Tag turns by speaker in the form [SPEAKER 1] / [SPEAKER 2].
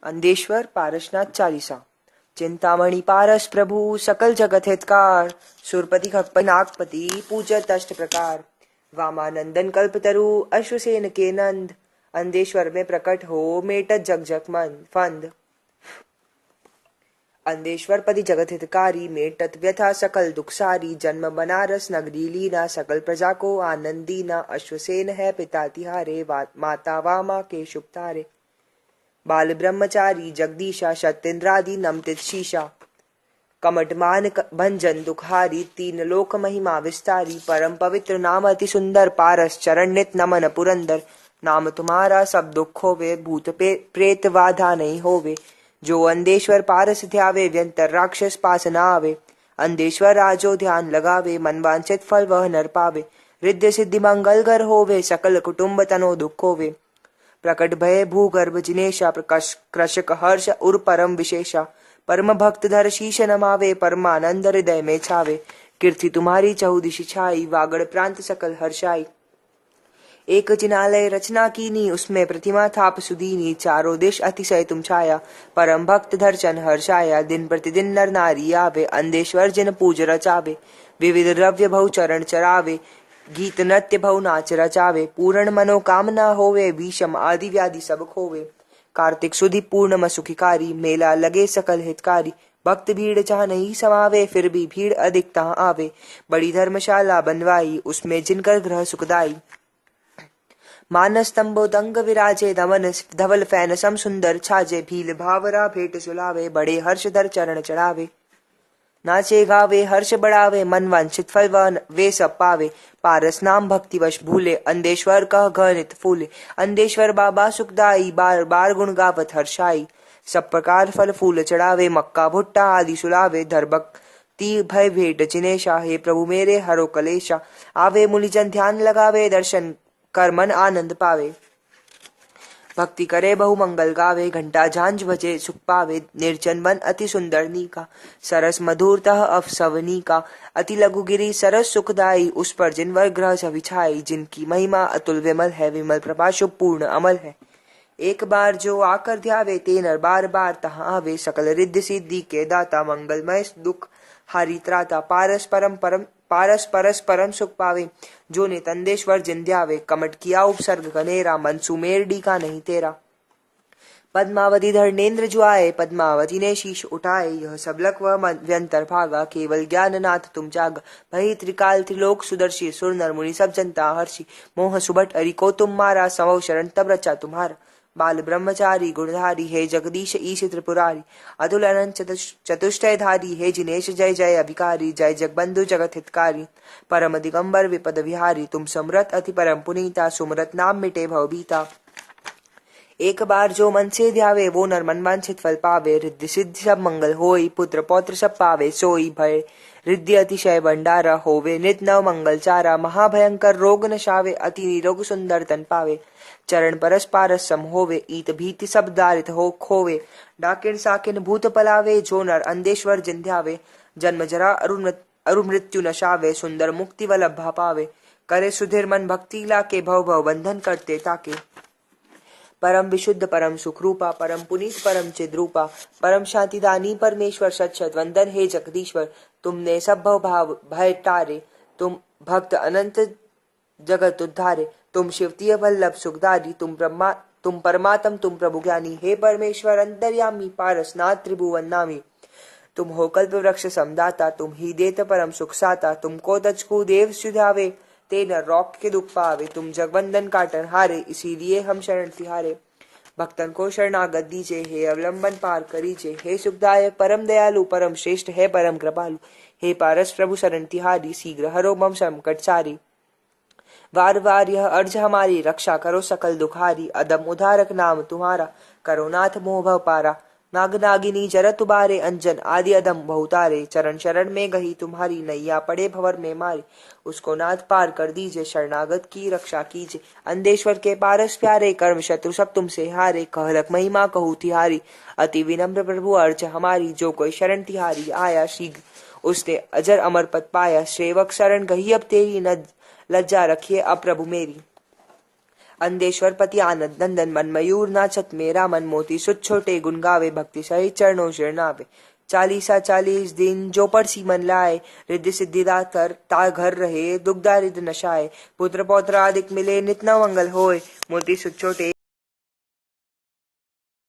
[SPEAKER 1] अंदेश्वर पारसनाथ चालीसा। चिंतामणि पारस प्रभु सकल जगत हितकार, सुरपति खगपति नागपति पूजत अष्ट प्रकार। वामानंदन कल्पतरु अश्वसेन के नंद, अंदेश्वर में प्रकट हो मेटत जग जग मन फंद। अंदेश्वर पति जगत हितकारी, मेटत व्यथा सकल दुख सारी। जन्म बनारस नगरी लीना, सकल प्रजा को आनंद दीना। अश्वसेन है पिता तिहारे, माता वामा के शुभ तारे। बाल ब्रह्मचारी जगदीशा, सत्येंद्रादि नमतित शीशा। कमट मान भंजन दुखारी, तीन लोक महिमा विस्तारी। परम पवित्र नाम अति सुंदर, पारस चरण नित नमन पुरंदर। नाम तुम्हारा सब दुख होवे, भूत प्रेत बाधा नहीं होवे। जो अंदेश्वर पारस ध्यावे, व्यंतर राक्षस पास न आवे। अंदेश्वर राजो ध्यान लगावे, मन वांछित फल वह नर पावे। रिद्धि सिद्धि मंगल घर होवे, सकल कुटुंब तनो दुख होवे। प्रकट भय भूगर्भ जिनेशा, प्रकाश कृषक हर्ष उर परम विशेषा। परम भक्त धर शीश नमावे, परमानंद हृदय में छावे। कीर्ति तुम्हारी चहुदिशि छाई, वागड़ प्रांत सकल हर्षाई। एक जिनालय रचना कीनी, उसमें प्रतिमा थाप सुदीनी। चारों देश अतिशय तुम छाया, परम भक्त दर्शन हर्षाया। दिन प्रतिदिन नर नारी आवे, अंदेश्वर जिन पूज रचावे। विविध द्रव्य भव चरण चरावे, गीत नृत्य भव नाच रचावे। पूर्ण मनोकामना होवे, विषम आदि व्याधि सब खोवे। कार्तिक सुधि पूर्णम सुखिकारी, मेला लगे सकल हितकारी। भक्त भीड़ चाह नहीं समावे, फिर भी भीड़ अधिक तहाँ आवे। बड़ी धर्मशाला बनवाई, उसमें जिनकर ग्रह सुखदाई। मानस तंबो दंग विराजे, दमन धवल फैन सम सुंदर छाजे। भील भावरा भेंट सुलावे, बड़े हर्ष धर चरण चढ़ावे। नाचे गावे हर्ष बढ़ावे, मन वांछित फल वे सब पावे। पारस नाम भक्ति वश भूले, अंदेश्वर कह गणित फूले। अंदेश्वर बाबा सुखदाई, बार बार गुण गावत हर्षाई। सब प्रकार फल फूल चढ़ावे, मक्का भुट्टा आदि सुलावे। धर भक्ति भय भेंट जिनेशा, हे प्रभु मेरे हरो कलेशा। आवे मुनिजन ध्यान लगावे, दर्शन कर मन आनंद पावे। भक्ति करे बहु मंगल गावे, घंटा झांझ बजे सुख पावे। निर्जन बन अति सुंदर नीका, सरस मधुरतः अवसवनी का। अति लघु गिरी सरस सुखदाई, उस पर जिनवर ग्रह सविछाई। जिनकी महिमा अतुल विमल है, विमल प्रभा शुभ पूर्ण अमल है। एक बार जो आकर ध्यावे, ते नर बार बार तहाँ आवे। सकल रिद्धि सिद्धि के दाता, मंगलमय दुख हारी त्राता। पारस परस परम सुख पावे, जो ने तंदेश्वर जिन ध्यावे। कमट किया उपसर्ग गनेरा, मन सुमेर डी का नहीं तेरा। पद्मावती धर नेन्द्र जुआए, पद्मावती ने शीश उठाए। यह सब लक वह व्यंतर भागा, केवल ज्ञाननाथ तुम जागा। भई त्रिकाल त्रिलोक सुदर्शी, सुर नर मुनि सब जनता हर्षि। मोह सुबट अरि को तुम मारा, समव शरण तब रचा तुम्हारा। बाल ब्रह्मचारी गुणधारी, हे जगदीश ईश त्रिपुरारी। अतुल अनंत चतुष्टय धारी, हे जिनेश जय जय अभिकारी। जय जगबंधु जगत हितकारी, परम दिगंबर विपद विहारी। तुम समरत अति परम पुनीता, सुमरत नाम मिटे भवभीता। एक बार जो मन से ध्यावे, वो नर मन वांछित फल पावे। रिद्धि सिद्धि सब मंगल होई, पुत्र पौत्र सब पावे सोई। भय रिद्धि अतिशय भंडारा, होवे नित नव मंगल चारा। महाभयंकर रोग नशावे, अति निरोग सुंदर तन पावे। चरण परस पारस सम होवे, ईत भीति सब दारित हो खोवे। डाकिन साकिन भूत पलावे, जो नर अंदेश्वर जिन ध्यावे। जन्म जरा अरु मृत्यु नशावे, सुंदर मुक्ति वल्लभा पावे। करे सुधीर मन भक्ति लाके, भव भव बंधन करते ताके। परम विशुद्ध परम सुख रूपा, परम पुनीत परम चिद रूपा। परम शांति दानी परमेश्वर, शत शत वंदन हे जगदीश्वर। तुमने सब भव भाव भय टारे, तुम भक्त अनंत जगत उद्धारे। तुम शिवतीय वल्लभ सुखदारी, तुम परमात्म तुम प्रभु ज्ञानी। हे परमेश्वर अंतर्यामी, पारसनाथ त्रिभुवन नामी। तुम हो कल्प वृक्ष समदाता, तुम ही देत परम सुख साता। तुमको तजकु देव सुधावे, ते न रॉक के दुख पावे। तुम जगवंदन काटन हारे, इसीलिए हम शरण तिहारे। भक्तन को शरणागत दीजे, हे अवलंबन पार करीजे। हे सुखदायक परम दयालु, परम श्रेष्ठ है परम कृपालु। हे पारस प्रभु शरण तिहारी, शीघ्र हरो मम संकट सारी। वार वार यह अर्ज हमारी, रक्षा करो सकल दुखारी। अदम उधारक नाम तुम्हारा, करो नाथ मोह भव पारा। नाग नागिनी जरत उबारे, अंजन आदि अदम बहुतारे। चरण शरण में गही तुम्हारी, नैया पड़े भंवर में मारी। उसको नाथ पार कर दीजिए, शरणागत की रक्षा कीजिए। अंदेश्वर के पारस प्यारे, कर्म शत्रु सब तुमसे हारे। कहलक महिमा कहू तिहारी, अति विनम्र प्रभु अर्ज हमारी। जो कोई शरण तिहारी आया, शीघ्र उसने अजर अमर पद पाया। सेवक शरण गही अब तेरी, न लज्जा रखिए अब प्रभु मेरी। अंधेश्वर पति आनंद नंदन मन मयूर नाचत मेरा मन मोती सुत छोटे गुन गावे भक्ति सहित चरणों शरणावे। 40 दिन जो पड़सी मन लाए रिद्धि सिद्धि दातर ता घर रहे दुख दारिद्र नशाए। पुत्र पौत्र आदिक मिले नित न मंगल होय मोती सुत छोटे